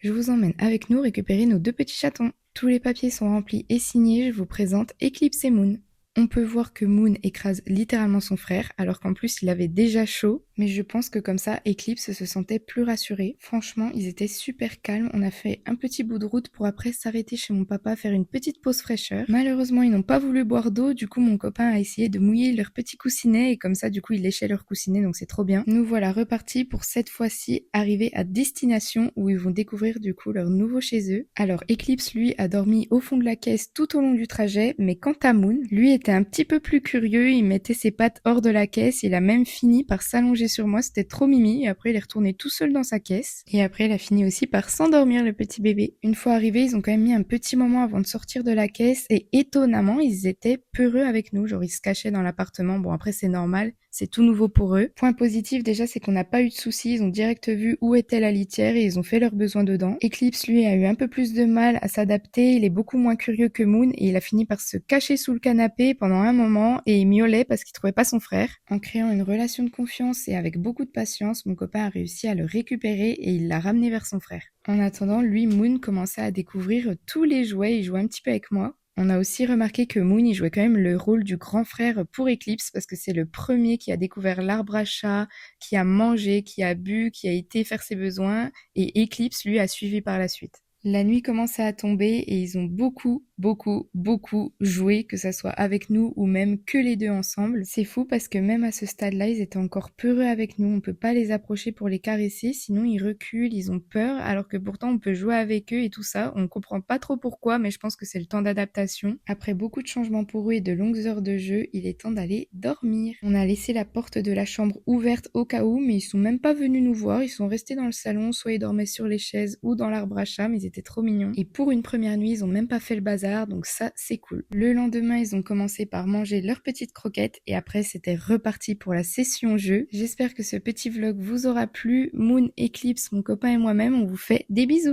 je vous emmène avec nous récupérer nos deux petits chatons. Tous les papiers sont remplis et signés, je vous présente Eclipse et Moon. On peut voir que Moon écrase littéralement son frère, alors qu'en plus il avait déjà chaud, mais je pense que comme ça, Eclipse se sentait plus rassuré. Franchement, ils étaient super calmes, on a fait un petit bout de route pour après s'arrêter chez mon papa faire une petite pause fraîcheur. Malheureusement, ils n'ont pas voulu boire d'eau, du coup mon copain a essayé de mouiller leur petit coussinet, et comme ça du coup ils léchaient leur coussinet, donc c'est trop bien. Nous voilà repartis pour cette fois-ci arriver à destination, où ils vont découvrir du coup leur nouveau chez eux. Alors Eclipse, lui, a dormi au fond de la caisse tout au long du trajet, mais quant à Moon, lui était un petit peu plus curieux, il mettait ses pattes hors de la caisse, il a même fini par s'allonger sur moi, c'était trop mimi, et après il est retourné tout seul dans sa caisse, et après il a fini aussi par s'endormir le petit bébé. Une fois arrivés, ils ont quand même mis un petit moment avant de sortir de la caisse, et étonnamment, ils étaient peureux avec nous, genre ils se cachaient dans l'appartement, bon après c'est normal, c'est tout nouveau pour eux. Point positif déjà, c'est qu'on n'a pas eu de soucis, ils ont direct vu où était la litière et ils ont fait leurs besoins dedans. Eclipse, lui, a eu un peu plus de mal à s'adapter, il est beaucoup moins curieux que Moon et il a fini par se cacher sous le canapé pendant un moment et il miaulait parce qu'il trouvait pas son frère. En créant une relation de confiance et avec beaucoup de patience, mon copain a réussi à le récupérer et il l'a ramené vers son frère. En attendant, lui, Moon, commençait à découvrir tous les jouets, il jouait un petit peu avec moi. On a aussi remarqué que Moon, il jouait quand même le rôle du grand frère pour Eclipse parce que c'est le premier qui a découvert l'arbre à chat, qui a mangé, qui a bu, qui a été faire ses besoins et Eclipse, lui, a suivi par la suite. La nuit commençait à tomber et ils ont beaucoup joué, que ça soit avec nous ou même que les deux ensemble. C'est fou parce que même à ce stade-là, ils étaient encore peureux avec nous. On peut pas les approcher pour les caresser, sinon ils reculent, ils ont peur, alors que pourtant on peut jouer avec eux et tout ça. On comprend pas trop pourquoi, mais je pense que c'est le temps d'adaptation. Après beaucoup de changements pour eux et de longues heures de jeu, il est temps d'aller dormir. On a laissé la porte de la chambre ouverte au cas où, mais ils sont même pas venus nous voir. Ils sont restés dans le salon, soit ils dormaient sur les chaises ou dans l'arbre à chat, mais ils étaient trop mignons. Et pour une première nuit, ils ont même pas fait le bazar, donc ça, c'est cool. Le lendemain, ils ont commencé par manger leurs petites croquettes et après, c'était reparti pour la session jeu. J'espère que ce petit vlog vous aura plu. Moon, Eclipse, mon copain et moi-même, on vous fait des bisous.